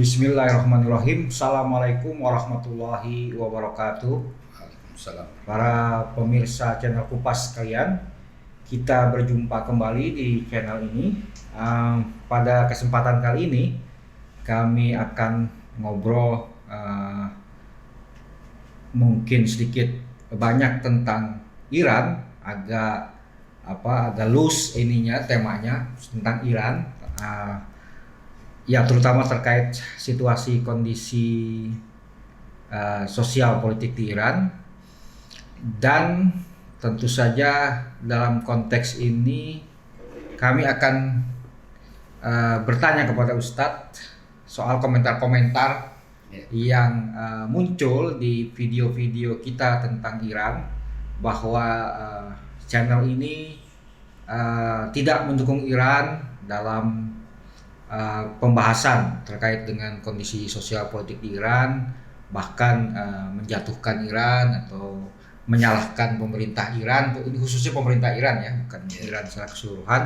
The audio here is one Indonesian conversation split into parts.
Bismillahirrahmanirrahim. Assalamualaikum warahmatullahi wabarakatuh. Waalaikumsalam. Para pemirsa channel Kupas sekalian, kita berjumpa kembali di channel ini. Pada kesempatan kali ini, kami akan ngobrol mungkin sedikit banyak tentang Iran, agak loose ininya, temanya tentang Iran. Ya, terutama terkait situasi kondisi sosial politik di Iran, dan tentu saja dalam konteks ini kami akan bertanya kepada Ustadz soal komentar-komentar yang muncul di video-video kita tentang Iran, bahwa channel ini tidak mendukung Iran dalam pembahasan terkait dengan kondisi sosial politik di Iran, bahkan menjatuhkan Iran atau menyalahkan pemerintah Iran. Ini khususnya pemerintah Iran ya, bukan Iran secara keseluruhan.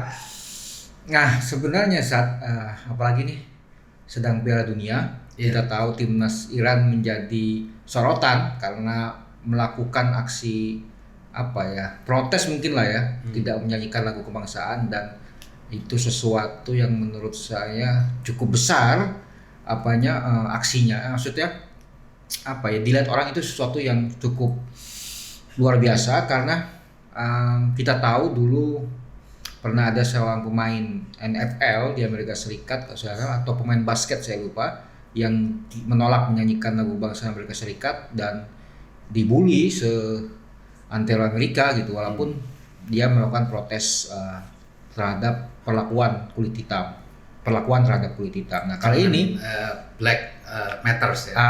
Nah, sebenarnya saat apalagi nih sedang Piala Dunia, kita tahu timnas Iran menjadi sorotan karena melakukan aksi protes mungkin lah ya, tidak menyanyikan lagu kebangsaan, dan itu sesuatu yang menurut saya cukup besar aksinya. Maksudnya dilihat orang itu sesuatu yang cukup luar biasa, karena kita tahu dulu pernah ada seorang pemain NFL di Amerika Serikat atau pemain basket saya lupa, yang menolak menyanyikan lagu bangsa Amerika Serikat dan dibully seantero Amerika gitu, walaupun dia melakukan protes terhadap perlakuan terhadap kulit hitam. Nah, kali ini Black Matters ya.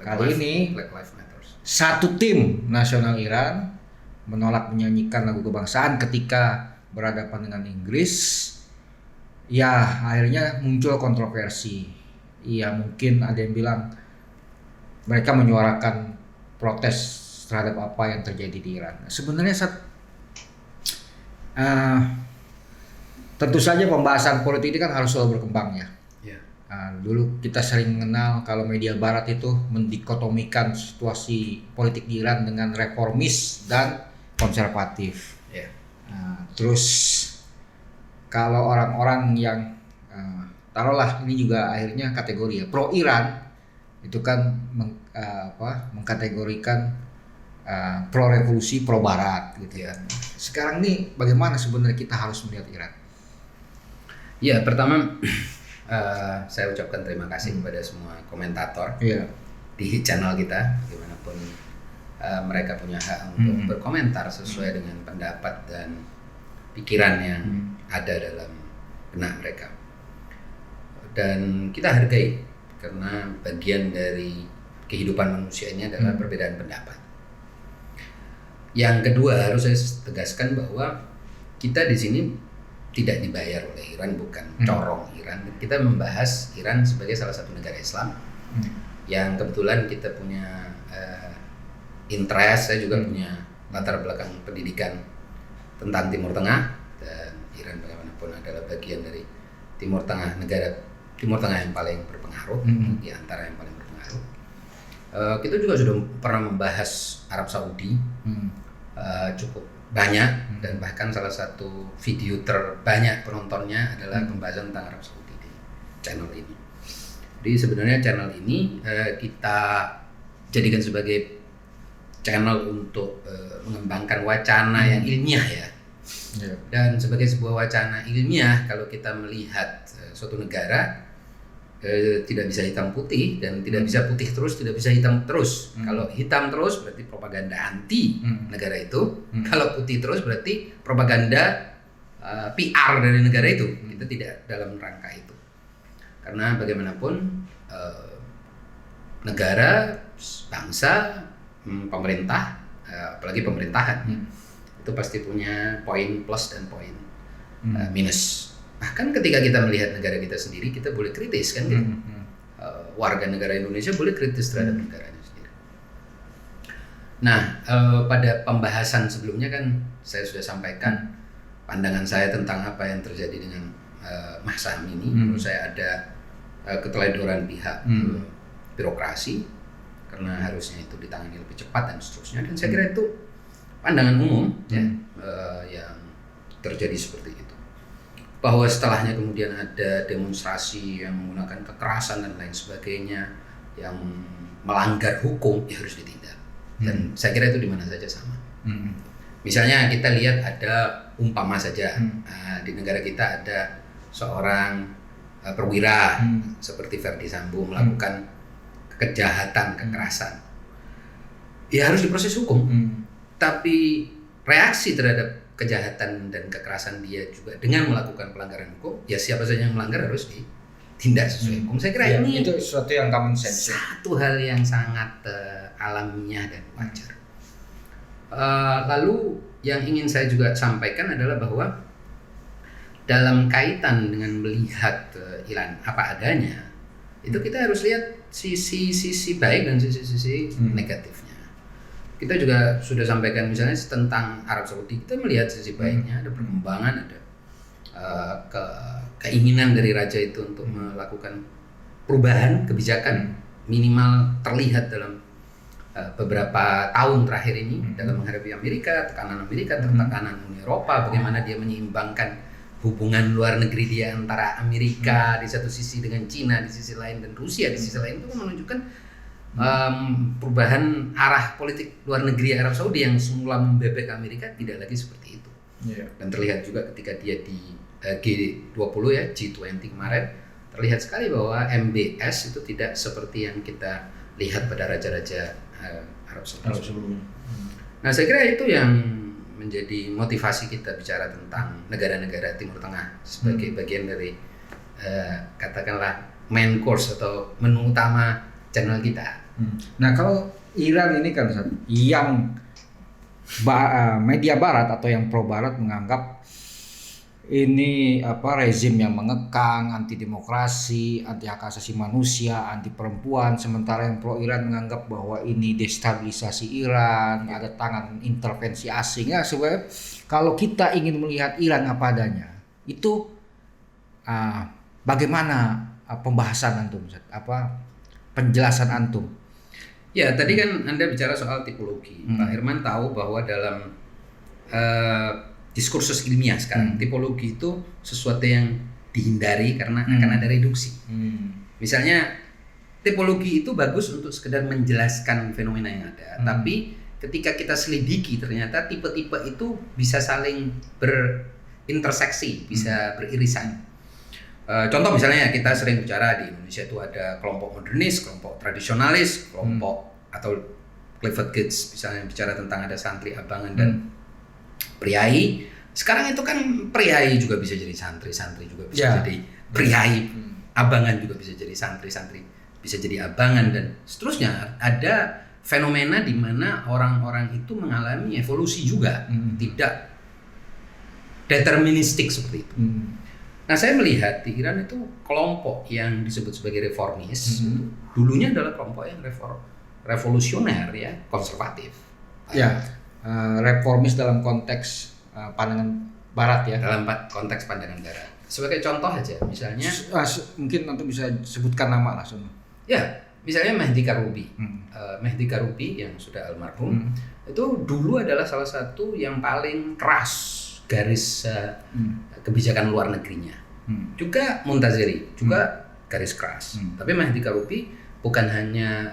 Kali ini Black Lives Matters. Satu tim nasional Iran menolak menyanyikan lagu kebangsaan ketika berhadapan dengan Inggris. Ya, akhirnya muncul kontroversi. Ya, mungkin ada yang bilang mereka menyuarakan protes terhadap apa yang terjadi di Iran. Sebenarnya tentu saja pembahasan politik ini kan harus selalu berkembang ya. Dulu kita sering mengenal kalau media barat itu mendikotomikan situasi politik di Iran dengan reformis dan konservatif. Terus kalau orang-orang yang taruhlah ini juga akhirnya kategori ya, pro Iran itu kan mengkategorikan pro revolusi, pro barat gitu ya. Sekarang nih bagaimana sebenarnya kita harus melihat Iran? Ya, pertama saya ucapkan terima kasih kepada semua komentator di channel kita, dimanapun mereka punya hak untuk berkomentar sesuai dengan pendapat dan pikiran yang ada dalam benak mereka. Dan kita hargai, karena bagian dari kehidupan manusia ini adalah perbedaan pendapat. Yang kedua, harus saya tegaskan bahwa kita di sini tidak dibayar oleh Iran, bukan corong Iran. Kita membahas Iran sebagai salah satu negara Islam yang kebetulan kita punya interest. Saya juga punya latar belakang pendidikan tentang Timur Tengah, dan Iran bagaimanapun adalah bagian dari Timur Tengah, negara Timur Tengah yang paling berpengaruh, di antara yang paling berpengaruh. Kita juga sudah pernah membahas Arab Saudi cukup banyak, dan bahkan salah satu video terbanyak penontonnya adalah pembahasan tentang Arab Saudi di channel ini. Jadi sebenarnya channel ini kita jadikan sebagai channel untuk mengembangkan wacana yang ilmiah ya. Dan sebagai sebuah wacana ilmiah, kalau kita melihat suatu negara tidak bisa hitam putih, dan tidak bisa putih terus, tidak bisa hitam terus. Kalau hitam terus berarti propaganda anti negara itu. Kalau putih terus berarti propaganda PR dari negara itu. Kita tidak dalam rangka itu, karena bagaimanapun negara, bangsa, pemerintah, apalagi pemerintahan, itu pasti punya poin plus dan poin minus. Bahkan ketika kita melihat negara kita sendiri, kita boleh kritis kan, warga negara Indonesia boleh kritis terhadap negaranya sendiri. Nah, pada pembahasan sebelumnya kan saya sudah sampaikan pandangan saya tentang apa yang terjadi dengan Mahsa Amini. Menurut saya ada keteledoran pihak birokrasi, karena harusnya itu ditangani lebih cepat dan seterusnya. Dan saya kira itu pandangan umum yang terjadi seperti itu. Bahwa setelahnya kemudian ada demonstrasi yang menggunakan kekerasan dan lain sebagainya yang melanggar hukum, ya harus ditindak. Dan saya kira itu di mana saja sama. Misalnya kita lihat ada umpama saja di negara kita ada seorang perwira seperti Verdi Sambo melakukan kejahatan, kekerasan, ya harus diproses hukum. Tapi reaksi terhadap kejahatan dan kekerasan dia juga dengan melakukan pelanggaran hukum, ya siapa saja yang melanggar harus ditindak sesuai hukum. Saya kira ini itu sesuatu yang common sense. Satu hal yang sangat alamiah dan wajar. Lalu yang ingin saya juga sampaikan adalah bahwa dalam kaitan dengan melihat Iran apa adanya, itu kita harus lihat sisi baik dan sisi negatifnya. Kita juga sudah sampaikan misalnya tentang Arab Saudi, kita melihat sisi baiknya, ada perkembangan, ada keinginan dari raja itu untuk melakukan perubahan kebijakan minimal terlihat dalam beberapa tahun terakhir ini dalam menghadapi Amerika, tekanan Uni Eropa, bagaimana dia menyeimbangkan hubungan luar negeri dia antara Amerika di satu sisi dengan Cina di sisi lain dan Rusia di sisi lain, itu menunjukkan perubahan arah politik luar negeri Arab Saudi yang semula membebek Amerika tidak lagi seperti itu. Dan terlihat juga ketika dia di G20 ya, G20 kemarin, terlihat sekali bahwa MBS itu tidak seperti yang kita lihat pada raja-raja Arab Saudi. Nah, saya kira itu yang menjadi motivasi kita bicara tentang negara-negara Timur Tengah sebagai bagian dari katakanlah main course atau menu utama channel kita. Nah, kalau Iran ini kan yang media Barat atau yang pro Barat menganggap ini rezim yang mengekang, anti demokrasi, anti hak asasi manusia, anti perempuan, sementara yang pro Iran menganggap bahwa ini destabilisasi Iran, ada tangan intervensi asing. Ya, sebenarnya kalau kita ingin melihat Iran apa adanya, itu bagaimana pembahasan antum, penjelasan antum? Ya, tadi kan Anda bicara soal tipologi. Pak Herman tahu bahwa dalam diskursus ilmiah sekarang, tipologi itu sesuatu yang dihindari karena akan ada reduksi. Misalnya tipologi itu bagus untuk sekedar menjelaskan fenomena yang ada, tapi ketika kita selidiki ternyata tipe-tipe itu bisa saling berinterseksi, bisa beririsan. Contoh misalnya kita sering bicara di Indonesia itu ada kelompok modernis, kelompok tradisionalis, kelompok atau Clifford Geertz misalnya bicara tentang ada santri, abangan dan priai. Sekarang itu kan priai juga bisa jadi santri, santri juga bisa jadi priai, abangan juga bisa jadi santri, santri bisa jadi abangan dan seterusnya. Ada fenomena di mana orang-orang itu mengalami evolusi juga, tidak deterministik seperti itu. Nah, saya melihat di Iran itu kelompok yang disebut sebagai reformis dulunya adalah kelompok yang revolusioner ya, konservatif. Ya, reformis dalam konteks pandangan Barat ya. Dalam konteks pandangan Barat. Sebagai contoh aja, misalnya mungkin nanti bisa sebutkan nama langsung. Ya, misalnya Mehdi Karoubi. Mehdi Karoubi yang sudah almarhum itu dulu adalah salah satu yang paling keras garis kebijakan luar negerinya. Juga Muntazeri juga garis keras. Tapi Mehdi Karoubi bukan hanya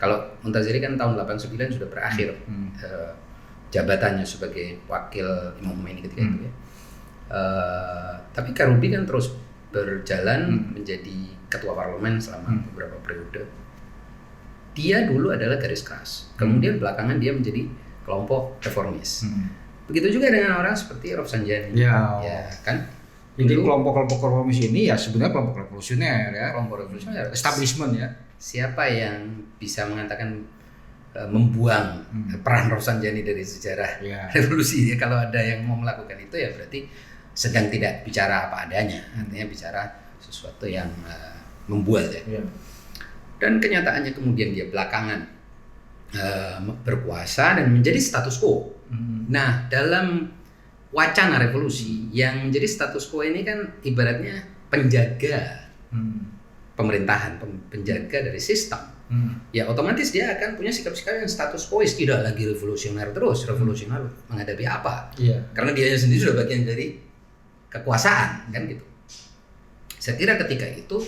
kalau Muntazeri kan tahun 89 sudah berakhir jabatannya sebagai wakil Imam Khomeini ketika itu ya. Tapi Karoubi kan terus berjalan menjadi ketua parlemen selama beberapa periode. Dia dulu adalah garis keras. Kemudian belakangan dia menjadi kelompok reformis. Begitu juga dengan orang seperti Rafsanjani. Ya kan? Jadi kelompok-kelompok reformis ini ya sebenarnya kelompok revolusioner ya. Kelompok revolusioner. Establishment ya. Siapa yang bisa mengatakan membuang peran Rafsanjani dari sejarah revolusi? Ya, kalau ada yang mau melakukan itu ya berarti sedang tidak bicara apa adanya. Artinya bicara sesuatu yang membuat ya. Dan kenyataannya kemudian dia belakangan berkuasa dan menjadi status quo. Nah, dalam wacana revolusi yang menjadi status quo ini kan ibaratnya penjaga pemerintahan, penjaga dari sistem, ya otomatis dia akan punya sikap-sikap yang status quo, tidak lagi revolusioner terus. Revolusioner menghadapi apa? Karena dia sendiri sudah bagian dari kekuasaan, kan gitu. Saya kira ketika itu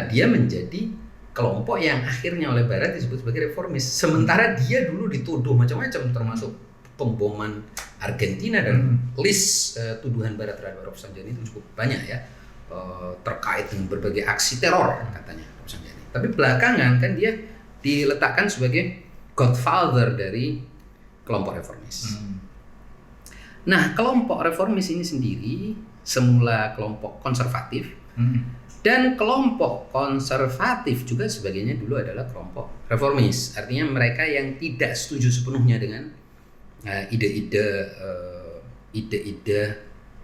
dia menjadi kelompok yang akhirnya oleh Barat disebut sebagai reformis. Sementara dia dulu dituduh macam-macam, termasuk pemboman Argentina, dan list tuduhan Barat terhadap Rafsanjani itu cukup banyak ya, terkait dengan berbagai aksi teror katanya Rafsanjani. Tapi belakangan kan dia diletakkan sebagai godfather dari kelompok reformis. Nah, kelompok reformis ini sendiri semula kelompok konservatif, dan kelompok konservatif juga sebagainya dulu adalah kelompok reformis. Artinya mereka yang tidak setuju sepenuhnya dengan ide-ide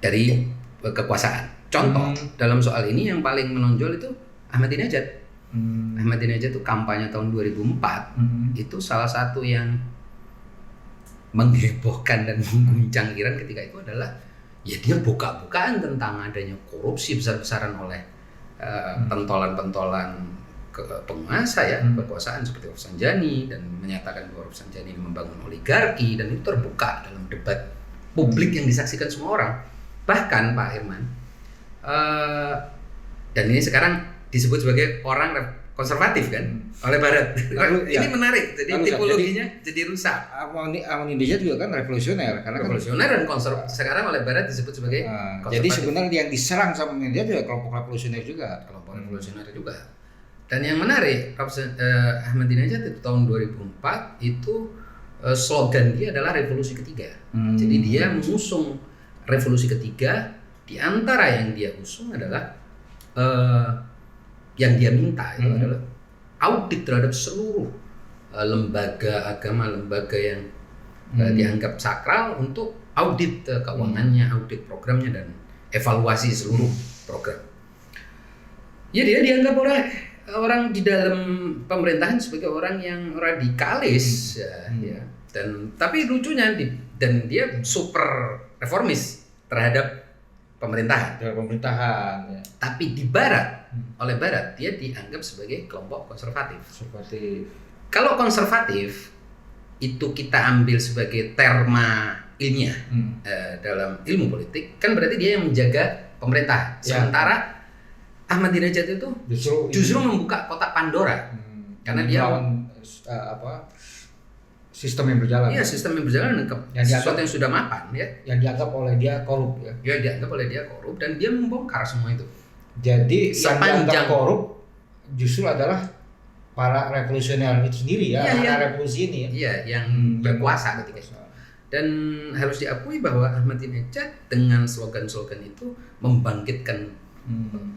dari kekuasaan. Contoh dalam soal ini yang paling menonjol itu Ahmadinejad. Ahmadinejad itu kampanye tahun 2004 itu salah satu yang menghebohkan dan mengguncang Iran ketika itu adalah ya dia buka-bukaan tentang adanya korupsi besar-besaran oleh pentolan-pentolan penguasa ya, kekuasaan seperti Rafsanjani, dan menyatakan bahwa Rafsanjani membangun oligarki, dan itu terbuka dalam debat publik yang disaksikan semua orang. Bahkan Pak Herman, dan ini sekarang disebut sebagai orang konservatif kan oleh Barat. Ini menarik, jadi tipologinya jadi rusak. Ahmadinejad juga kan revolusioner, karena revolusioner dan sekarang oleh Barat disebut sebagai konservatif. Jadi sebenarnya yang diserang sama Ahmadinejad juga kelompok revolusioner juga. Dan yang menarik, Ahmadinejad itu tahun 2004 itu slogan dia adalah revolusi ketiga. Jadi dia mengusung revolusi ketiga. Di antara yang dia usung adalah yang dia minta itu adalah audit terhadap seluruh lembaga agama, lembaga yang dianggap sakral, untuk audit keuangannya, audit programnya, dan evaluasi seluruh program. Ya, dia dianggap oleh orang di dalam pemerintahan sebagai orang yang radikalis, ya. Dan tapi lucunya dan dia super reformis terhadap pemerintahan. Ya. Tapi di Barat, oleh Barat dia dianggap sebagai kelompok konservatif. Kalau konservatif itu kita ambil sebagai terma ilmiah dalam ilmu politik, kan berarti dia yang menjaga pemerintah. Sementara Ahmadinejad itu justru membuka kotak Pandora, karena dia sistem yang berjalan. Iya, sistem yang berjalan, sesuatu yang sudah mapan ya. Yang dianggap oleh dia korup ya. Ya, dianggap oleh dia korup, dan dia membongkar semua itu. Jadi yang dianggap korup justru adalah para revolusioner itu sendiri ya, revolusi ini ya. Iya, yang berkuasa ketika itu. Dan harus diakui bahwa Ahmadinejad dengan slogan-slogan itu membangkitkan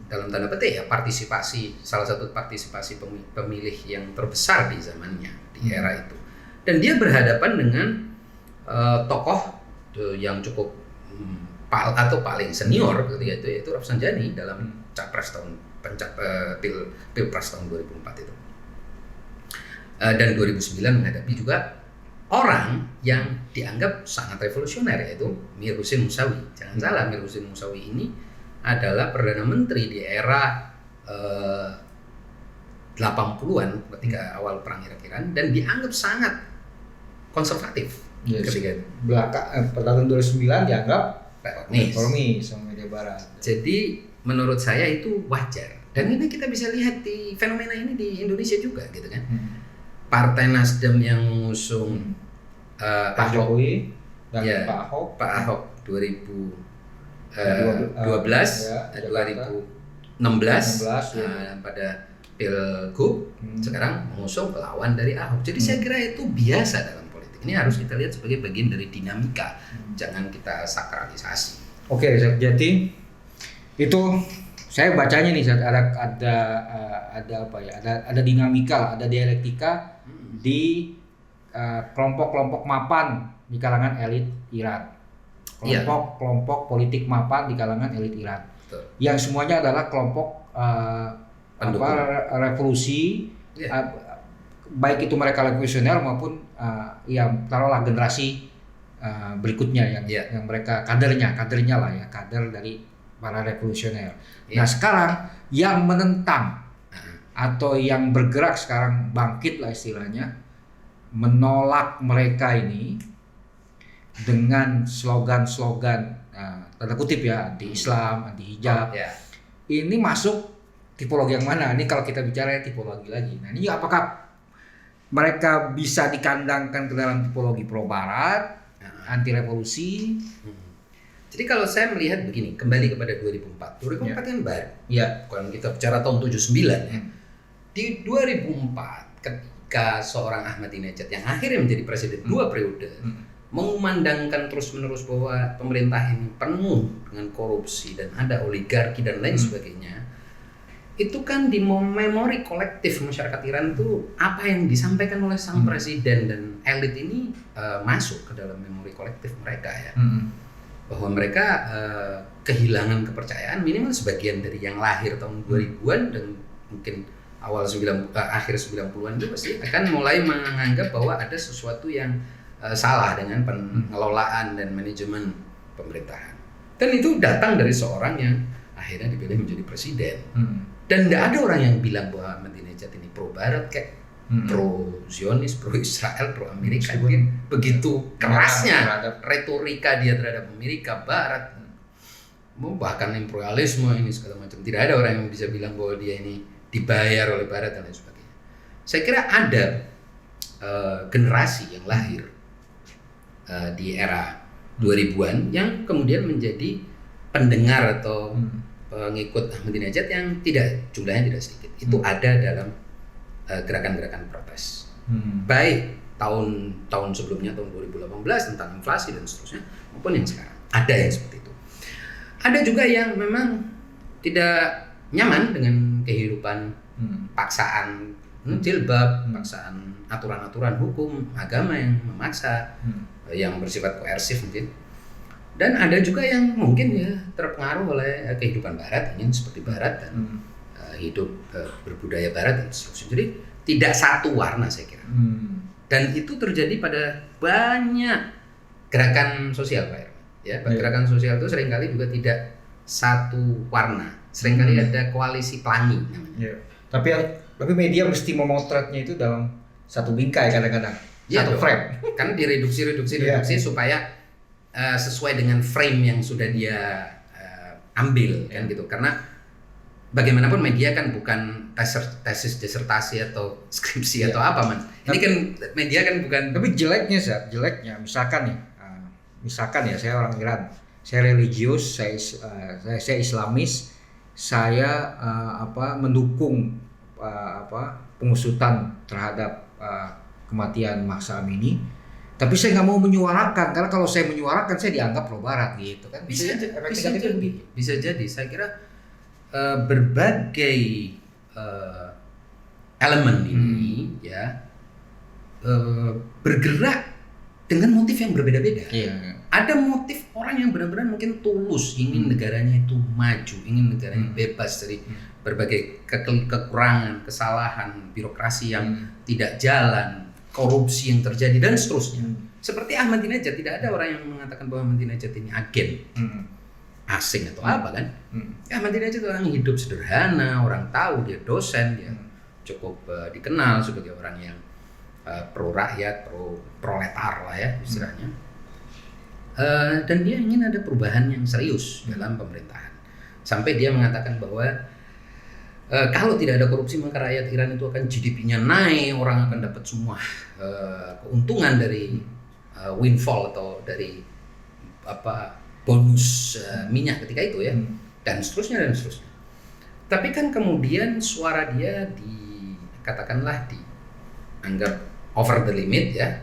dalam tanda petik ya partisipasi, salah satu partisipasi pemilih yang terbesar di zamannya, di era itu. Dan dia berhadapan dengan tokoh yang cukup paling senior ketika itu, yaitu Rafsanjani dalam pilpres tahun 2004 itu. Dan 2009 menghadapi juga orang yang dianggap sangat revolusioner, yaitu Mir Husin Musawi. Jangan salah, Mir Husin Musawi ini adalah Perdana Menteri di era 80-an ketika awal perang Irak-Iran, dan dianggap sangat konservatif. Ketika tahun 2009 dianggap reformis sama media Barat. Jadi menurut saya itu wajar, dan ini kita bisa lihat di fenomena ini di Indonesia juga gitu kan. Partai Nasdem yang mengusung Pak Jokowi dan ya, Pak Ahok 2016 pada Pilgub, sekarang mengusung lawan dari Ahok. Jadi saya kira itu biasa dalam politik. Ini harus kita lihat sebagai bagian dari dinamika, jangan kita sakralisasi. Oke, jadi itu saya bacanya nih, ada dinamika, ada dialektika di kelompok-kelompok mapan di kalangan elit Iran, kelompok politik mapan di kalangan elit Iran. Betul. Yang semuanya adalah kelompok revolusi, baik itu mereka revolusioner maupun taruhlah generasi berikutnya yang mereka kadernya lah ya, kader dari para revolusioner. Nah sekarang yang menentang atau yang bergerak sekarang bangkit lah istilahnya, menolak mereka ini dengan slogan-slogan tanda kutip ya, anti Islam, anti hijab. Ini masuk tipologi yang mana? Ini kalau kita bicara tipologi lagi. Nah, ini apakah mereka bisa dikandangkan ke dalam tipologi pro barat, anti revolusi? Jadi kalau saya melihat begini, kembali kepada 2004 kan baru. Ya. Bukan kita bicara tahun 79 ya. Di 2004 ketika seorang Ahmadinejad yang akhirnya menjadi presiden 2 periode mengumandangkan terus-menerus bahwa pemerintah ini penuh dengan korupsi dan ada oligarki dan lain sebagainya, itu kan di memori kolektif masyarakat Iran itu apa yang disampaikan oleh sang presiden dan elit ini masuk ke dalam memori kolektif mereka ya. Bahwa mereka kehilangan kepercayaan minimal sebagian dari yang lahir tahun 2000-an dan mungkin akhir 90-an itu pasti akan mulai menganggap bahwa ada sesuatu yang salah dengan pengelolaan dan manajemen pemerintahan. Dan itu datang dari seorang yang akhirnya dipilih menjadi presiden. Dan tidak ada orang yang bilang bahwa Ahmadinejad ini pro barat kayak pro Zionis, pro Israel, pro Amerika. Begitu kerasnya retorika dia terhadap Amerika Barat, bahkan imperialisme ini segala macam. Tidak ada orang yang bisa bilang bahwa dia ini dibayar oleh Barat dan lain sebagainya. Saya kira ada generasi yang lahir di era 2000-an yang kemudian menjadi pendengar atau pengikut Ahmadinejad yang jumlahnya tidak sedikit. Itu ada dalam gerakan-gerakan protes. Baik tahun sebelumnya, tahun 2018 tentang inflasi dan seterusnya, maupun yang sekarang. Ada yang seperti itu. Ada juga yang memang tidak nyaman dengan kehidupan paksaan jilbab, paksaan aturan-aturan hukum, agama yang memaksa, yang bersifat koersif mungkin. Dan ada juga yang mungkin ya terpengaruh oleh kehidupan Barat, ingin seperti Barat dan hidup berbudaya Barat dan seterusnya. Jadi tidak satu warna saya kira. Dan itu terjadi pada banyak gerakan sosial Pak Herman. Ya, gerakan sosial itu seringkali juga tidak satu warna. Seringkali ada koalisi pelangi namanya. Tapi media mesti memotretnya itu dalam satu bingkai kadang-kadang. Satu frame. Kan direduksi supaya sesuai dengan frame yang sudah dia ambil kan gitu. Karena bagaimanapun media kan bukan tesis disertasi atau skripsi atau apa Mas. Ini kan media kan bukan. Tapi jeleknya misalkan ya saya orang Iran, saya religius, saya Islamis, saya mendukung pengusutan terhadap kematian Mahsa Amini. Tapi saya nggak mau menyuarakan karena kalau saya menyuarakan saya dianggap pro barat gitu kan. Bisa jadi. Saya kira berbagai elemen ini bergerak dengan motif yang berbeda-beda. Ada motif orang yang benar-benar mungkin tulus ingin negaranya itu maju, ingin negaranya bebas dari berbagai kekurangan, kesalahan, birokrasi yang tidak jalan, korupsi yang terjadi dan seterusnya. Seperti Ahmadinejad, tidak ada orang yang mengatakan bahwa Ahmadinejad ini agen asing atau apa kan. Ahmadinejad orang yang hidup sederhana, orang tahu dia dosen, dia cukup dikenal sebagai orang yang pro rakyat, pro proletar lah ya istilahnya. Dan dia ingin ada perubahan yang serius dalam pemerintahan. Sampai dia mengatakan bahwa kalau tidak ada korupsi maka rakyat Iran itu akan GDP-nya naik, orang akan dapat semua keuntungan dari windfall atau dari bonus minyak ketika itu ya, dan seterusnya. Tapi kan kemudian suara dia katakanlah dianggap over the limit ya,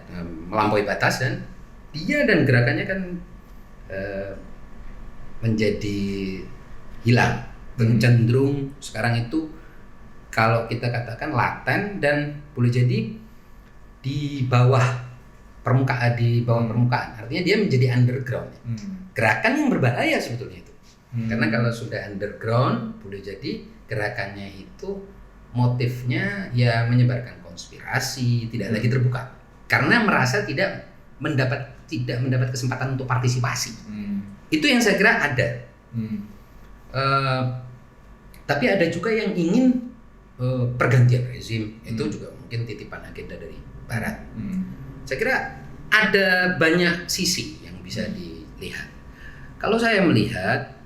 melampaui batas, dan dia dan gerakannya kan menjadi hilang. Cenderung sekarang itu kalau kita katakan laten dan boleh jadi di bawah permukaan, artinya dia menjadi underground. Gerakan yang berbahaya sebetulnya itu. Karena kalau sudah underground boleh jadi gerakannya itu motifnya ya menyebarkan konspirasi, tidak lagi terbuka. Karena merasa tidak mendapat kesempatan untuk partisipasi. Itu yang saya kira ada. Tapi ada juga yang ingin pergantian rezim itu juga mungkin titipan agenda dari Barat. Saya kira ada banyak sisi yang bisa dilihat. Kalau saya melihat,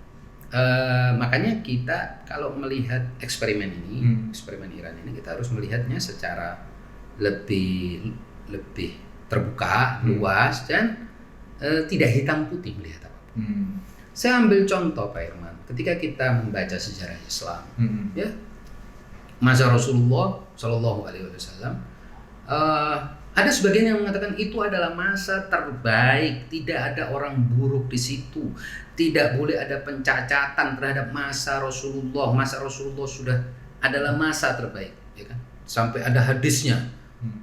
makanya kita kalau melihat eksperimen ini, eksperimen Iran ini, kita harus melihatnya secara lebih terbuka, luas, dan tidak hitam putih melihat apapun. Saya ambil contoh Pak Irman, ketika kita membaca sejarah Islam, ya, masa Rasulullah Shallallahu Alaihi Wasallam, ada sebagian yang mengatakan itu adalah masa terbaik, tidak ada orang buruk di situ, tidak boleh ada pencacatan terhadap masa Rasulullah. Masa Rasulullah sudah adalah masa terbaik, ya kan? Sampai ada hadisnya,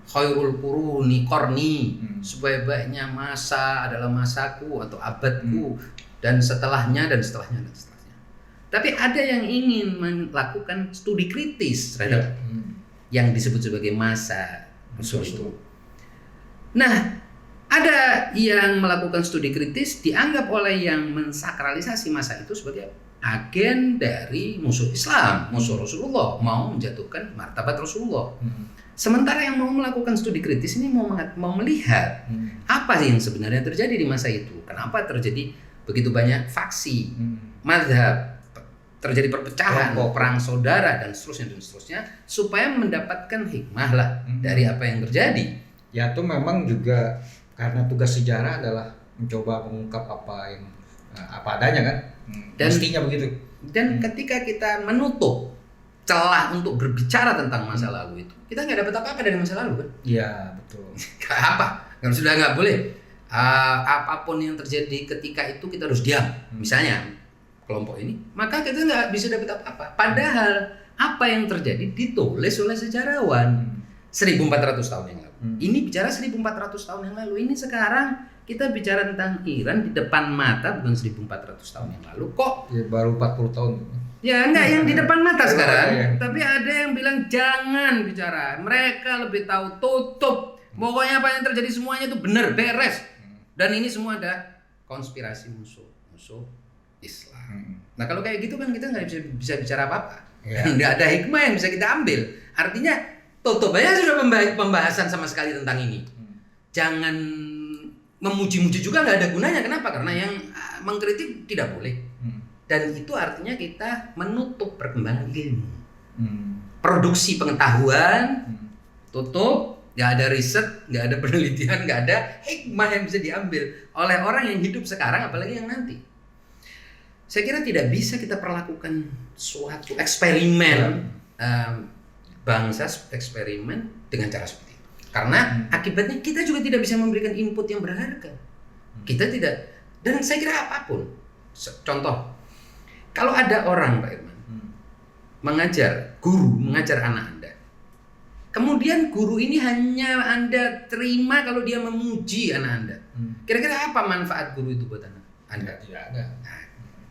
khairul quruni qarni, sebaik-baiknya masa adalah masaku atau abadku, dan setelahnya dan setelahnya dan setelahnya. Tapi ada yang ingin melakukan studi kritis terhadap yang disebut sebagai masa Rasul itu. Nah, ada yang melakukan studi kritis dianggap oleh yang mensakralisasi masa itu sebagai agen dari musuh Islam, musuh Rasulullah, mau menjatuhkan martabat Rasulullah. Sementara yang mau melakukan studi kritis ini mau melihat apa sih yang sebenarnya terjadi di masa itu. Kenapa terjadi begitu banyak faksi, mazhab, terjadi perpecahan, perang saudara dan seterusnya, supaya mendapatkan hikmah lah dari apa yang terjadi. Ya itu memang juga karena tugas sejarah adalah mencoba mengungkap apa adanya kan, dan mestinya begitu. Dan ketika kita menutup celah untuk berbicara tentang masa lalu itu, kita nggak dapat apa-apa dari masa lalu kan? Iya betul. Apa? Sudah nggak boleh. Apapun yang terjadi ketika itu kita harus diam. Misalnya kelompok ini, maka kita nggak bisa dapat apa-apa. Padahal apa yang terjadi ditulis oleh sejarawan 1400 tahun yang lalu. Ini bicara 1400 tahun yang lalu. Ini sekarang kita bicara tentang Iran di depan mata, bukan 1400 tahun yang lalu. Kok ya, baru 40 tahun. Ya enggak yang di depan mata sekarang. Tapi ada yang bilang jangan bicara. Mereka lebih tahu, tutup. Pokoknya apa yang terjadi semuanya itu benar, beres. Dan ini semua ada konspirasi musuh Islam. Nah kalau kayak gitu kan kita nggak bisa bicara apa-apa. Nggak ada hikmah yang bisa kita ambil. Artinya tutup aja sudah pembahasan sama sekali tentang ini. Jangan memuji-muji juga nggak ada gunanya. Kenapa? Karena yang mengkritik tidak boleh. Dan itu artinya kita menutup perkembangan ilmu. Produksi pengetahuan tutup. Nggak ada riset, nggak ada penelitian, nggak ada hikmah yang bisa diambil oleh orang yang hidup sekarang, apalagi yang nanti. Saya kira tidak bisa kita perlakukan suatu eksperimen bangsa eksperimen dengan cara seperti itu. Karena akibatnya kita juga tidak bisa memberikan input yang berharga. Kita tidak, dan saya kira apapun. Contoh, kalau ada orang Pak Irman guru mengajar anak Anda. Kemudian guru ini hanya Anda terima kalau dia memuji anak Anda. Kira-kira apa manfaat guru itu buat anak Anda? Tidak ada. Nah,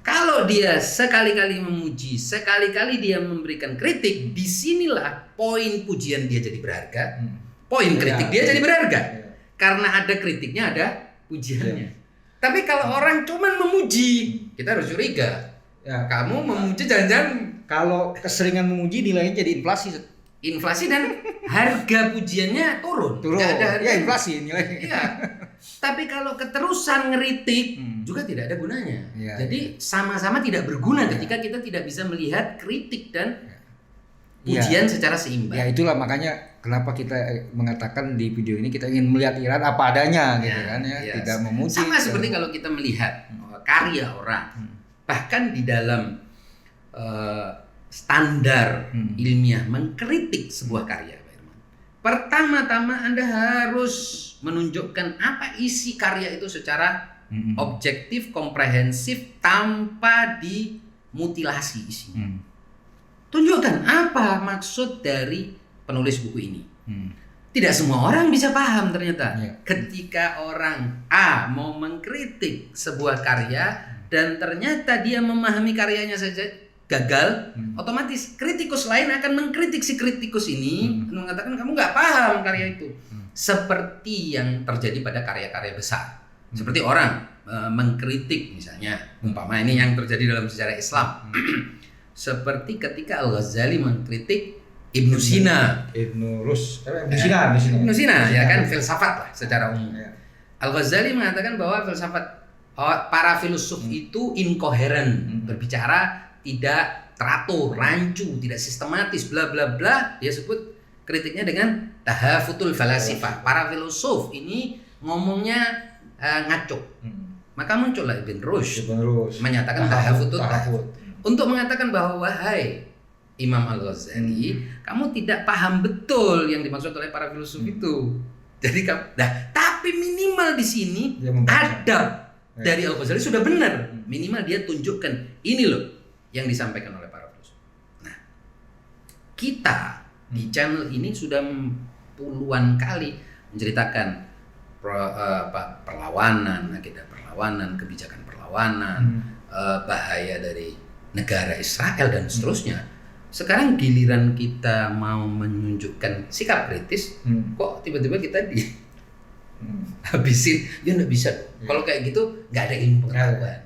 kalau dia sekali-kali memuji, sekali-kali dia memberikan kritik, disinilah poin pujian dia jadi berharga, poin kritik dia jadi berharga. Karena ada kritiknya, ada pujiannya. Tapi kalau orang cuma memuji, kita harus curiga. Ya, kamu memuji jangan-jangan kalau keseringan memuji nilainya jadi inflasi dan harga pujiannya turun. Nggak ada harga. Ya inflasi nilainya. Iya. Tapi kalau keterusan ngeritik juga tidak ada gunanya. Ya, jadi sama-sama tidak berguna ketika kita tidak bisa melihat kritik dan pujian secara seimbang. Ya itulah makanya kenapa kita mengatakan di video ini kita ingin melihat Iran apa adanya gitu kan ya, tidak memuji. Sama seperti kalau kita melihat karya orang. Bahkan di dalam standar ilmiah mengkritik sebuah karya, Pak Irman. Pertama-tama Anda harus menunjukkan apa isi karya itu secara objektif, komprehensif, tanpa dimutilasi isinya. Tunjukkan apa maksud dari penulis buku ini. Tidak semua orang bisa paham ternyata. Ketika orang A mau mengkritik sebuah karya dan ternyata dia memahami karyanya saja gagal, otomatis kritikus lain akan mengkritik si kritikus ini, mengatakan kamu nggak paham karya itu. Seperti yang terjadi pada karya-karya besar. Seperti orang mengkritik misalnya, umpama ini yang terjadi dalam sejarah Islam. Seperti ketika Al-Ghazali mengkritik Ibnu Sina. Ibnu Sina Ya kan, filsafat lah secara umum. Ya. Al-Ghazali mengatakan bahwa filsafat para filosof itu inkoheren, berbicara tidak teratur, rancu, tidak sistematis, bla bla bla. Dia sebut kritiknya dengan tahafutul falasifah. Para filosof ini ngomongnya ngaco. Maka muncullah Ibn Rushd menyatakan tahafut. Untuk mengatakan bahwa wahai Imam Al-Ghazali, kamu tidak paham betul yang dimaksud oleh para filosof itu. Jadi tapi minimal di sini adab dari Al-Ghazali sudah benar. Minimal dia tunjukkan ini loh yang disampaikan oleh para filosof. Nah, kita di channel ini sudah puluhan kali menceritakan perlawanan, agenda perlawanan, kebijakan perlawanan, bahaya dari negara Israel dan seterusnya. Sekarang giliran kita mau menunjukkan sikap kritis, kok tiba-tiba kita habisin, dia nggak bisa. Kalau kayak gitu nggak ada ilmu pengetahuan,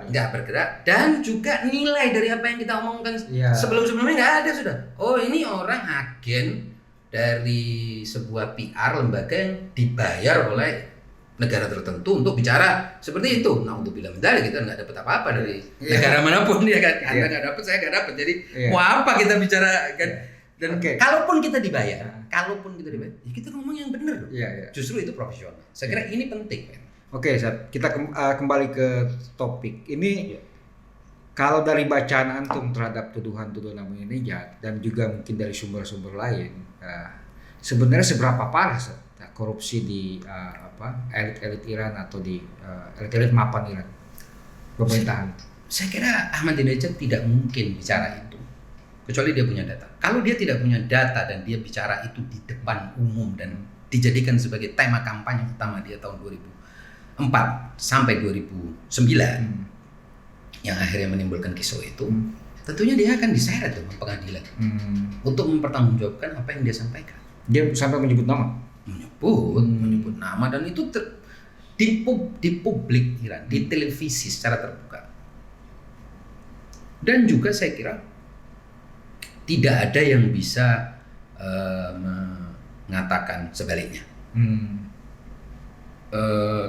nggak bergerak, dan juga nilai dari apa yang kita omongkan sebelum-sebelumnya nggak ada sudah. Oh, ini orang agen dari sebuah PR lembaga yang dibayar oleh negara tertentu untuk bicara seperti itu. Nah, untuk bilang medali kita nggak dapat apa-apa dari negara manapun, ya kan? Anda nggak dapat, saya nggak dapat. Jadi mau apa kita bicara kan? Dan kalaupun kita dibayar, ya kita ngomong yang benar loh. Justru itu profesional. Saya kira ini penting. Oke, kita kembali ke topik ini. Kalau dari bacaan antum terhadap tuduhan-tuduhan Ahmadinejad dan juga mungkin dari sumber-sumber lain, sebenarnya seberapa parah korupsi di elit-elit Iran atau di elit-elit mapan Iran pemerintahan? Saya kira Ahmadinejad tidak mungkin bicara itu kecuali dia punya data. Kalau dia tidak punya data dan dia bicara itu di depan umum dan dijadikan sebagai tema kampanye utama dia tahun 2004 sampai 2009 yang akhirnya menimbulkan kisah itu, tentunya dia akan diseret ke pengadilan untuk mempertanggungjawabkan apa yang dia sampaikan. Dia sampai menyebut nama, menyebut nama, dan itu di publik Iran, di televisi secara terbuka. Dan juga saya kira tidak ada yang bisa mengatakan sebaliknya.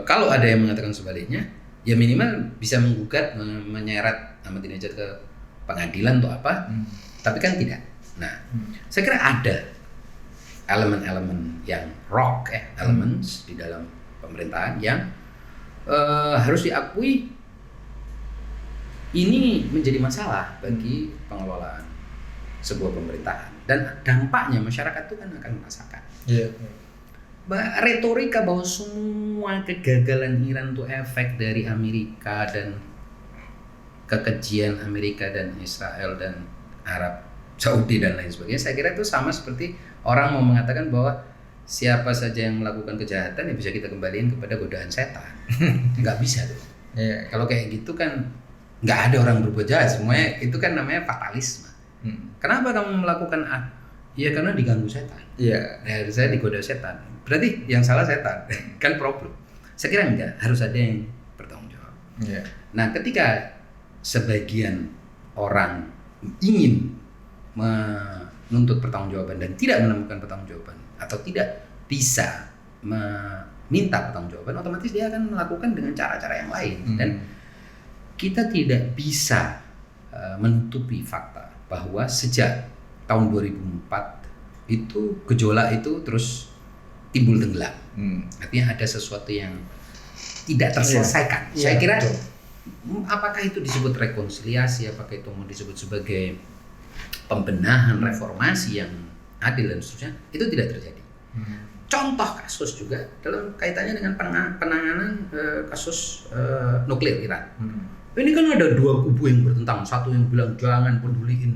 Kalau ada yang mengatakan sebaliknya, ya minimal bisa menggugat, menyeret Ahmadinejad ke pengadilan untuk apa, tapi kan tidak. Nah, saya kira ada elemen-elemen yang elements di dalam pemerintahan yang harus diakui ini menjadi masalah bagi pengelolaan sebuah pemerintahan, dan dampaknya masyarakat itu kan akan merasakan. Retorika bahwa semua kegagalan Iran itu efek dari Amerika dan kekejian Amerika dan Israel dan Arab Saudi dan lain sebagainya, saya kira itu sama seperti orang mau mengatakan bahwa siapa saja yang melakukan kejahatan ya bisa kita kembaliin kepada godaan setan. Nggak bisa tuh. Kalau kayak gitu kan nggak ada orang berbuat jahat, semuanya itu kan namanya fatalisme. Kenapa kamu melakukan ya karena diganggu setan. Saya digoda setan. Berarti yang salah setan, kan problem. Saya kira enggak, harus ada yang bertanggung jawab. Nah, ketika sebagian orang ingin menuntut pertanggungjawaban dan tidak menemukan pertanggungjawaban atau tidak bisa meminta pertanggungjawaban, otomatis dia akan melakukan dengan cara-cara yang lain. Dan kita tidak bisa menutupi fakta bahwa sejak tahun 2004 itu gejolak itu terus timbul tenggelam. Artinya ada sesuatu yang tidak terselesaikan. Saya kira apakah itu disebut rekonsiliasi, apakah itu mau disebut sebagai pembenahan, reformasi yang adil dan seterusnya, itu tidak terjadi. Contoh kasus juga dalam kaitannya dengan penanganan kasus nuklir Iran. Ini kan ada dua kubu yang bertentang. Satu yang bilang jangan peduliin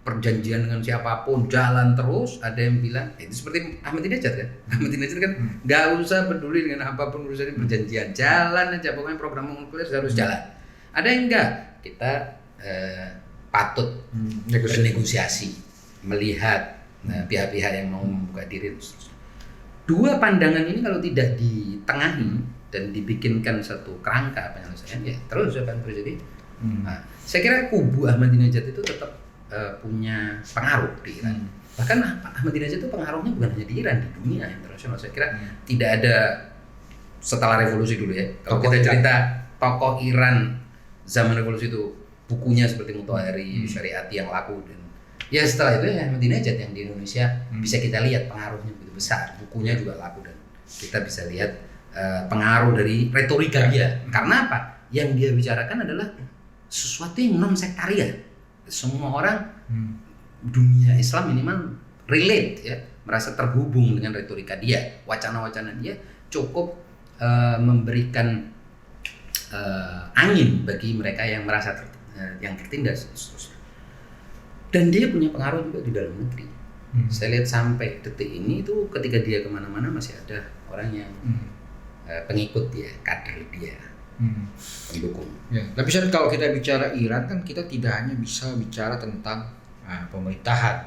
perjanjian dengan siapapun, jalan terus. Ada yang bilang itu seperti Ahmadinejad kan. Ahmadinejad kan nggak usah peduli dengan apapun urusan perjanjian, jalan aja, pokoknya program nuklir harus jalan. Ada yang enggak, kita patut bernegosiasi, melihat pihak-pihak yang mau membuka diri terus. Dua pandangan ini kalau tidak ditengahi dan dibikinkan satu kerangka penyelesaian, ya terus akan terjadi. Nah, saya kira kubu Ahmadinejad itu tetap punya pengaruh di Iran. Bahkan Ahmadinejad itu pengaruhnya bukan hanya di Iran, di dunia internasional. Saya kira tidak ada setelah revolusi dulu ya. Kalau kita cerita tokoh Iran zaman revolusi itu, bukunya seperti Mutahari, Syariati yang laku, dan ya setelah itu ya Ahmadinejad yang di Indonesia bisa kita lihat pengaruhnya begitu besar. Bukunya juga laku dan kita bisa lihat pengaruh dari retorika dia. Karena apa? Yang dia bicarakan adalah sesuatu yang non sektarian. Semua orang dunia Islam minimal relate ya, merasa terhubung dengan retorika dia, wacana-wacana dia cukup memberikan angin bagi mereka yang merasa yang tertindas. Dan dia punya pengaruh juga di dalam negeri. Saya lihat sampai detik ini itu ketika dia kemana-mana masih ada orang yang pengikut dia, kader dia, pendukung. Ya, tapi kalau kita bicara Iran kan kita tidak hanya bisa bicara tentang pemerintahan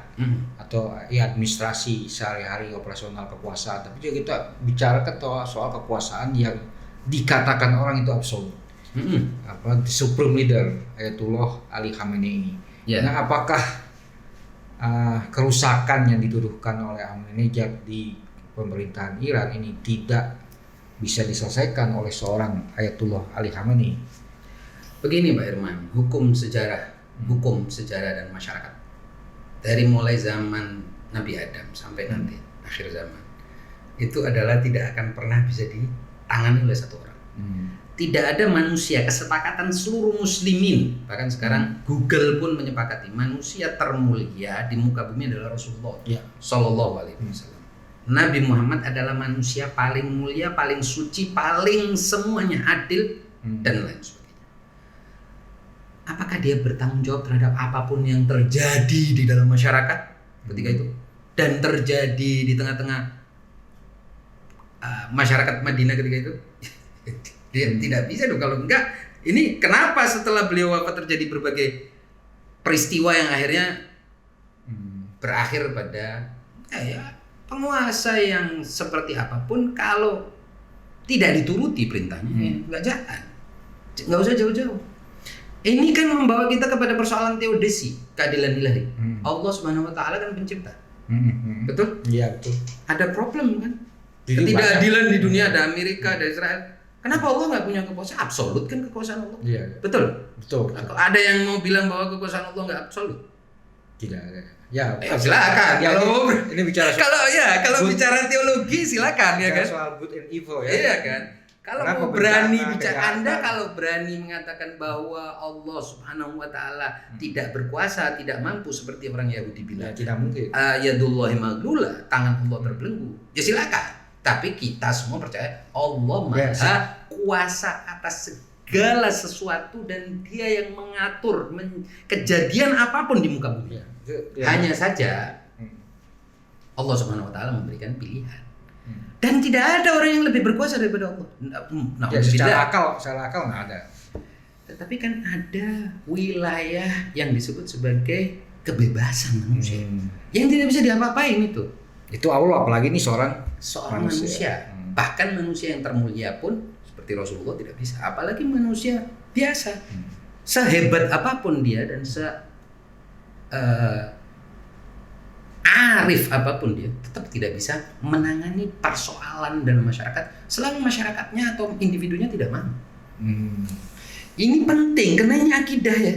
atau administrasi sehari-hari operasional kekuasaan, tapi juga kita bicara soal kekuasaan yang dikatakan orang itu absolut. The supreme leader Ayatullah Ali Khamenei ini. Yeah. Nah, apakah kerusakan yang dituduhkan oleh Ahmadinejad di pemerintahan Iran ini tidak bisa diselesaikan oleh seorang Ayatullah Ali Khamenei? Begini Pak Irman, hukum sejarah dan masyarakat dari mulai zaman Nabi Adam sampai nanti akhir zaman itu adalah tidak akan pernah bisa ditangani oleh satu orang. Tidak ada manusia, kesepakatan seluruh muslimin, bahkan sekarang Google pun menyepakati manusia termulia di muka bumi adalah Rasulullah Shallallahu Alaihi Wasallam. Nabi Muhammad adalah manusia paling mulia, paling suci, paling semuanya adil dan lain sebagainya. Apakah dia bertanggung jawab terhadap apapun yang terjadi di dalam masyarakat ketika itu dan terjadi di tengah-tengah masyarakat Madinah ketika itu? Dia tidak bisa dong. Kalau enggak, ini kenapa setelah beliau wafat terjadi berbagai peristiwa yang akhirnya berakhir pada penguasa yang seperti apapun kalau tidak dituruti perintahnya nggak jalan. Nggak usah jauh-jauh. Ini kan membawa kita kepada persoalan teodisi, keadilan ilahi. Allah Subhanahu wa taala kan pencipta. Betul? Iya, betul. Ada problem kan? Ketidakadilan di dunia, ada Amerika, ada Israel. Kenapa Allah nggak punya kekuasaan? Absolut kan kekuasaan Allah? Iya. Betul? Betul. Ada yang mau bilang bahwa kekuasaan Allah nggak absolut? Tidak ada. Ya, silakan. Ya, ini bicara soal kalau bicara teologi silakan ya kan. Soal good and evil ya. Iya kan. Kalau berani bicara Anda kalau berani mengatakan bahwa Allah Subhanahu wa taala tidak berkuasa, tidak mampu seperti orang Yahudi bilang. Ya, tidak mungkin. Yadullahi maghlula, tangan Allah terbelenggu. Ya silakan. Tapi kita semua percaya Allah Maha kuasa atas segala sesuatu dan Dia yang mengatur kejadian apapun di muka bumi. Hanya saja Allah Subhanahu wa taala memberikan pilihan. Dan tidak ada orang yang lebih berkuasa daripada Allah. Secara akal nggak ada. Tetapi kan ada wilayah yang disebut sebagai kebebasan manusia yang tidak bisa diapa-apain itu. Itu Allah, apalagi ini seorang manusia. Bahkan manusia yang termulia pun seperti Rasulullah tidak bisa. Apalagi manusia biasa. Sehebat apapun dia dan arif apapun dia tetap tidak bisa menangani persoalan dalam masyarakat selama masyarakatnya atau individunya tidak mau. Ini penting karena ini akidah ya.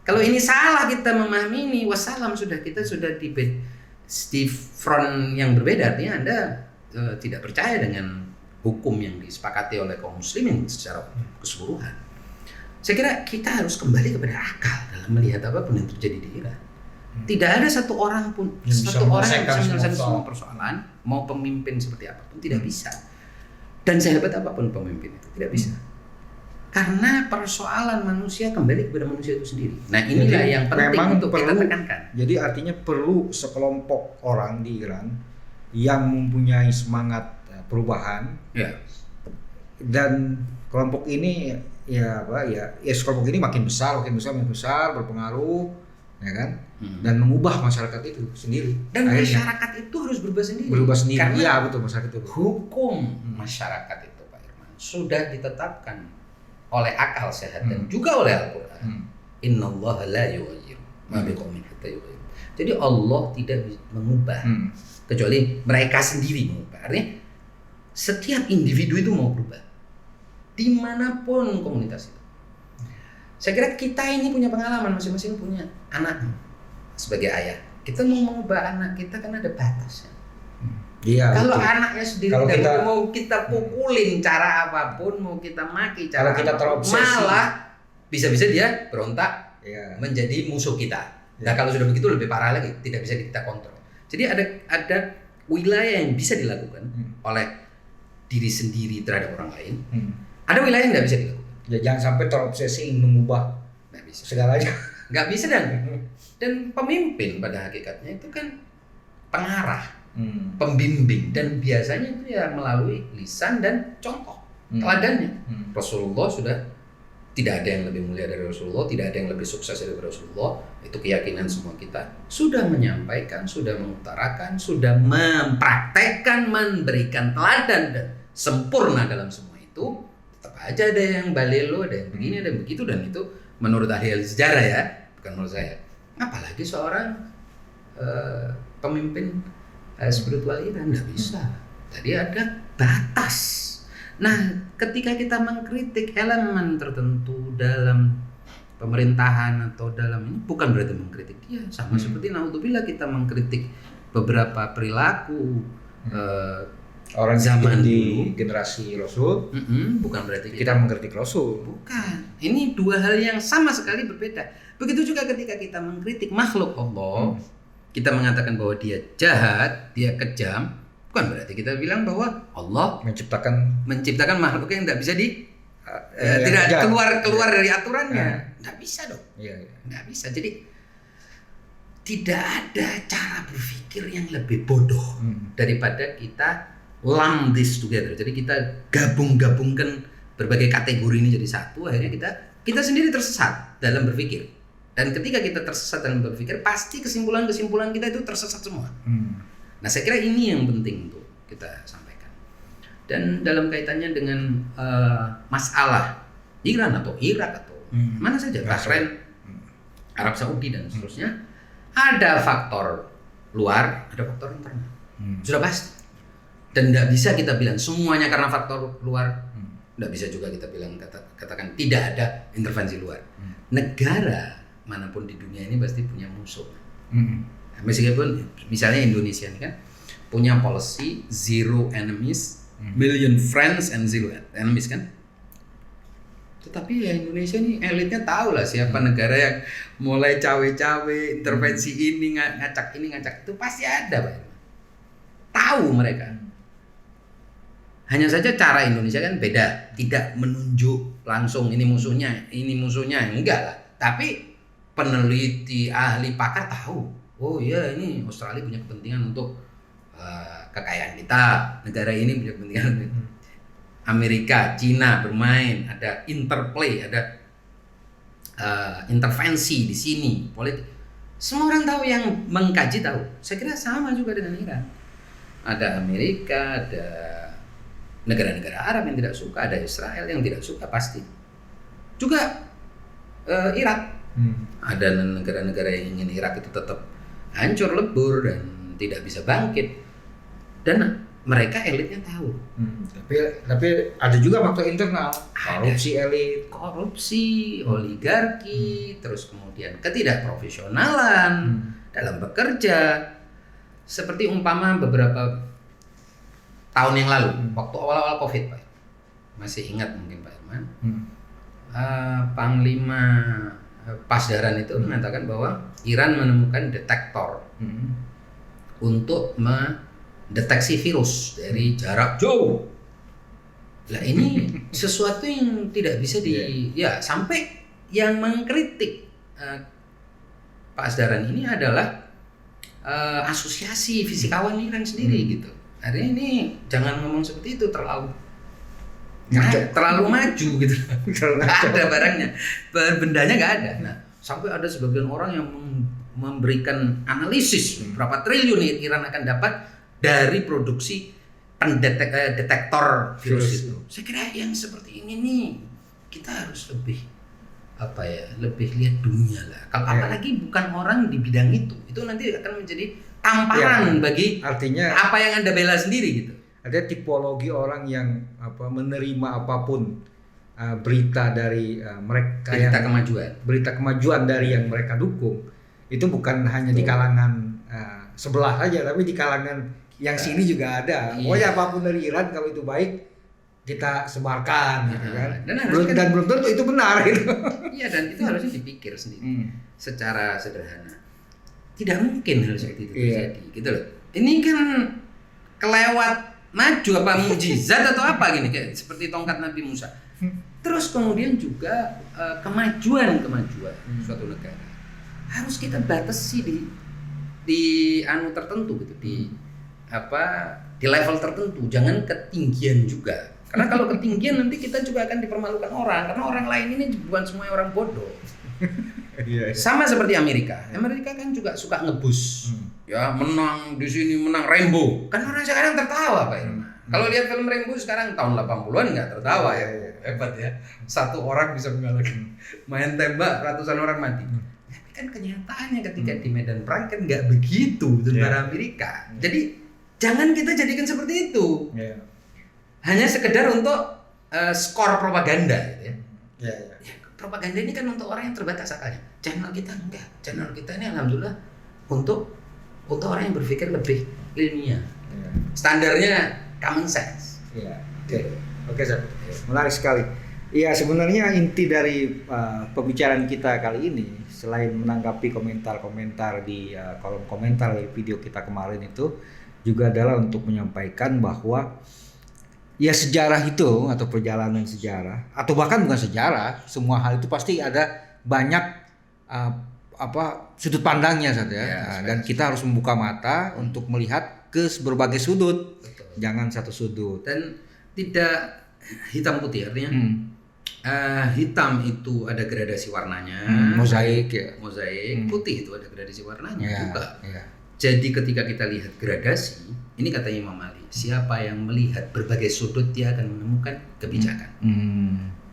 Kalau ini salah kita memahami ini, wassalam kita sudah di front yang berbeda. Artinya Anda tidak percaya dengan hukum yang disepakati oleh kaum muslimin secara keseluruhan. Saya kira kita harus kembali kepada akal dalam melihat apapun yang terjadi di Iran. Tidak ada satu orang pun yang bisa menyelesaikan semua persoalan, mau pemimpin seperti apapun tidak bisa. Dan sehebat apapun pemimpin itu tidak bisa. Karena persoalan manusia kembali kepada manusia itu sendiri. Nah, inilah yang penting untuk kita tekankan. Jadi artinya perlu sekelompok orang di Iran yang mempunyai semangat perubahan. Dan kelompok ini kelompok ini makin besar berpengaruh, ya kan? Dan mengubah masyarakat itu sendiri. Dan masyarakat itu harus berubah sendiri. Karena betul, masyarakat itu. Hukum masyarakat itu Pak Irman sudah ditetapkan oleh akal sehat dan juga oleh Al-Quran. Innallaha la yughayyiru Jadi Allah tidak mengubah kecuali mereka sendiri mengubah. Artinya setiap individu itu mau berubah dimanapun komunitas itu. Saya kira kita ini punya pengalaman, masing-masing punya anak sebagai ayah. Kita mau mengubah anak kita kan ada batasnya. Iya. Kalau betul. anaknya sendiri Kalau kita mau kita pukulin cara apapun, mau kita maki cara kalau kita apapun, terobsesi, malah bisa-bisa dia berontak ya. menjadi musuh kita. Nah kalau sudah begitu lebih parah lagi, tidak bisa kita kontrol. Jadi ada wilayah yang bisa dilakukan oleh diri sendiri terhadap orang lain. Ada wilayah yang nggak bisa dilakukan. Ya, jangan sampai terobsesi ingin mengubah Nggak bisa. segalanya. Nggak bisa dan pemimpin pada hakikatnya itu kan pengarah, pembimbing, dan biasanya itu ya melalui lisan dan contoh, teladannya. Rasulullah sudah tidak ada yang lebih mulia dari Rasulullah, tidak ada yang lebih sukses dari Rasulullah. Itu keyakinan semua kita. Sudah menyampaikan, sudah mengutarakan, sudah mempraktekkan, memberikan teladan dan sempurna dalam semua itu. Tetap aja ada yang balelo, ada yang begini, ada yang begitu, dan itu menurut ahli sejarah ya, bukan menurut saya. Apalagi seorang pemimpin spiritual Iran, nggak bisa. Tadi ada batas. Nah, ketika kita mengkritik elemen tertentu dalam pemerintahan atau dalam ini, bukan berarti mengkritik dia. Sama seperti naudzubillah kita mengkritik beberapa perilaku Orang zaman di dulu, generasi Rasul, bukan berarti kita mengkritik Rasul. Bukan. Ini dua hal yang sama sekali berbeda. Begitu juga ketika kita mengkritik makhluk Allah, kita mengatakan bahwa dia jahat, dia kejam, bukan berarti kita bilang bahwa Allah menciptakan makhluk yang tidak bisa tidak keluar dari aturannya. Tidak bisa dong. Tidak bisa. Jadi tidak ada cara berpikir yang lebih bodoh daripada kita lump this together. Jadi kita gabungkan berbagai kategori ini jadi satu. Akhirnya kita sendiri tersesat dalam berpikir. Dan ketika kita tersesat dalam berpikir, pasti kesimpulan-kesimpulan kita itu tersesat semua. Nah, saya kira ini yang penting untuk kita sampaikan. Dan dalam kaitannya dengan masalah Iran atau Irak atau mana saja, Bahrain, Arab Saudi dan seterusnya, ada faktor luar, ada faktor internal. Sudah pasti. Dan tidak bisa kita bilang semuanya karena faktor luar. Tidak bisa juga kita bilang katakan tidak ada intervensi luar. Negara manapun di dunia ini pasti punya musuh. Meskipun misalnya Indonesia ini kan punya policy zero enemies, million friends and zero enemies kan. Tetapi ya Indonesia ini elitnya tahu lah siapa negara yang mulai cawe-cawe, intervensi ini ngacak itu pasti ada, Pak. Tahu mereka. Hanya saja cara Indonesia kan beda, tidak menunjuk langsung ini musuhnya, enggak lah. Tapi peneliti, ahli, pakar tahu. Oh iya, ini Australia punya kepentingan untuk kekayaan kita, negara ini punya kepentingan. Amerika, Cina bermain, ada interplay, ada intervensi di sini, politik. Semua orang tahu, yang mengkaji tahu. Saya kira sama juga dengan Iran. Ada Amerika, ada negara-negara Arab yang tidak suka, ada Israel yang tidak suka pasti. Juga Irak. Ada negara-negara yang ingin Irak itu tetap hancur lebur dan tidak bisa bangkit. Dan mereka elitnya tahu. Tapi ada juga faktor internal, korupsi elit, oligarki, terus kemudian ketidakprofesionalan dalam bekerja. Seperti umpama beberapa tahun yang lalu, waktu awal-awal Covid, Pak. Masih ingat mungkin Pak Irman. Panglima Pasdaran itu mengatakan bahwa Iran menemukan detektor untuk mendeteksi virus dari jarak jauh. Lah ini sesuatu yang tidak bisa ya sampai yang mengkritik Pasdaran ini adalah asosiasi fisikawan Iran sendiri gitu. Artinya ini jangan ngomong seperti itu, terlalu maju gitu. Nggak ada barangnya, bendanya nggak ada. Nah, sampai ada sebagian orang yang memberikan analisis berapa triliun Iran akan dapat dari produksi detektor virus itu. Saya kira yang seperti ini nih kita harus lebih lebih lihat dunia lah. Kalau apalagi bukan orang di bidang itu nanti akan menjadi tamparan bagi artinya apa yang Anda bela sendiri gitu. Ada tipologi orang yang menerima apapun berita dari mereka berita kemajuan dari yang mereka dukung. Itu bukan hanya di kalangan sebelah saja, tapi di kalangan yang sini juga ada. Pokoknya apapun dari Iran kalau itu baik kita sebarkan gitu kan. Dan belum tentu itu benar gitu. Iya, dan itu harusnya dipikir sendiri secara sederhana. Tidak mungkin hal seperti itu terjadi gitu loh. Ini kan kelewat maju apa mukjizat atau apa gini, kayak seperti tongkat Nabi Musa. Terus kemudian juga kemajuan suatu negara harus kita batasi di anu tertentu gitu, di level tertentu, jangan ketinggian juga. Karena kalau ketinggian nanti kita juga akan dipermalukan orang, karena orang lain ini bukan semuanya orang bodoh. Sama seperti Amerika kan juga suka ngebus. Ya, menang di sini, menang Rainbow. Kan orang sekarang tertawa, Pak Irman. Kalau lihat film Rainbow sekarang tahun 80-an nggak tertawa ya. Hebat ya. Satu orang bisa mengalahkan main tembak ratusan orang mati. Tapi kan kenyataannya ketika di medan perang kan nggak begitu tentara Amerika. Jadi jangan kita jadikan seperti itu. Hanya sekedar untuk skor propaganda gitu ya. Propaganda ini kan untuk orang yang terbatas akalnya. Channel kita enggak. Channel kita ini alhamdulillah untuk orang yang berpikir lebih ilmiah. Standarnya common sense. Oke, Sir. Menarik sekali. Iya, sebenarnya inti dari pembicaraan kita kali ini, selain menanggapi komentar-komentar di kolom komentar di video kita kemarin itu, juga adalah untuk menyampaikan bahwa ya sejarah itu atau perjalanan sejarah atau bahkan bukan sejarah, semua hal itu pasti ada banyak sudut pandangnya saja. Dan kita harus membuka mata untuk melihat ke berbagai sudut. Betul. Jangan satu sudut. Dan tidak hitam putih, artinya hitam itu ada gradasi warnanya, mozaik ya. Putih itu ada gradasi warnanya juga. Jadi ketika kita lihat gradasi, ini kata Imam Ali, siapa yang melihat berbagai sudut dia akan menemukan kebijakan.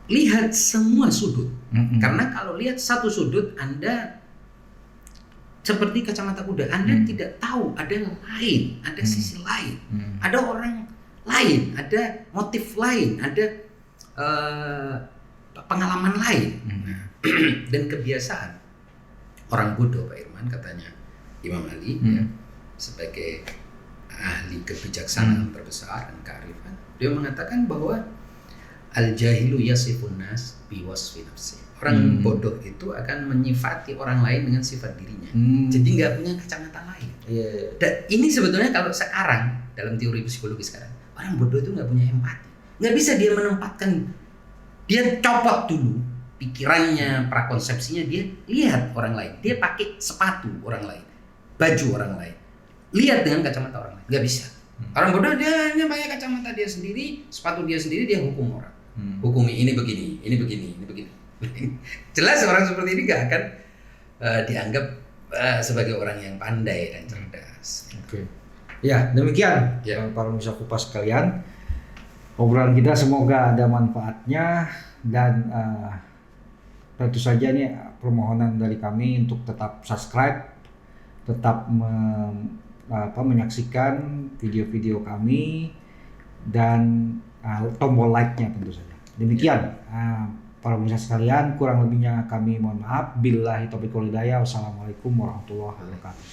Lihat semua sudut. Karena kalau lihat satu sudut, Anda seperti kacamata kuda, Anda tidak tahu ada yang lain, ada sisi lain, ada orang lain, ada motif lain, ada pengalaman lain. Dan kebiasaan orang bodoh, Pak Irman, katanya Imam Ali sebagai ahli kebijaksanaan terbesar dan kearifan, dia mengatakan bahwa al-jahilu yasifun nas biwasfi nafsi. Orang bodoh itu akan menyifati orang lain dengan sifat dirinya. Jadi nggak punya kacamata lain. Dan ini sebetulnya kalau sekarang dalam teori psikologi sekarang, orang bodoh itu nggak punya empati. Nggak bisa dia menempatkan, dia copot dulu pikirannya, prakonsepsinya, dia lihat orang lain, dia pakai sepatu orang lain, baju orang lain, lihat dengan kacamata orang lain. Nggak bisa. Orang bodoh dia hanya pakai kacamata dia sendiri, sepatu dia sendiri, dia hukum orang. Hukumi ini begini, ini begini, ini begini. Jelas orang seperti ini gak akan dianggap sebagai orang yang pandai dan cerdas. Ya, demikian para pemirsa Kupas sekalian. Obrolan kita semoga ada manfaatnya, dan tentu saja nih permohonan dari kami untuk tetap subscribe, tetap menyaksikan video-video kami, dan tombol like-nya tentu saja. Demikian para pemirsa sekalian, kurang lebihnya kami mohon maaf. Billahi taufiq wal hidayah. Wassalamualaikum warahmatullahi wabarakatuh.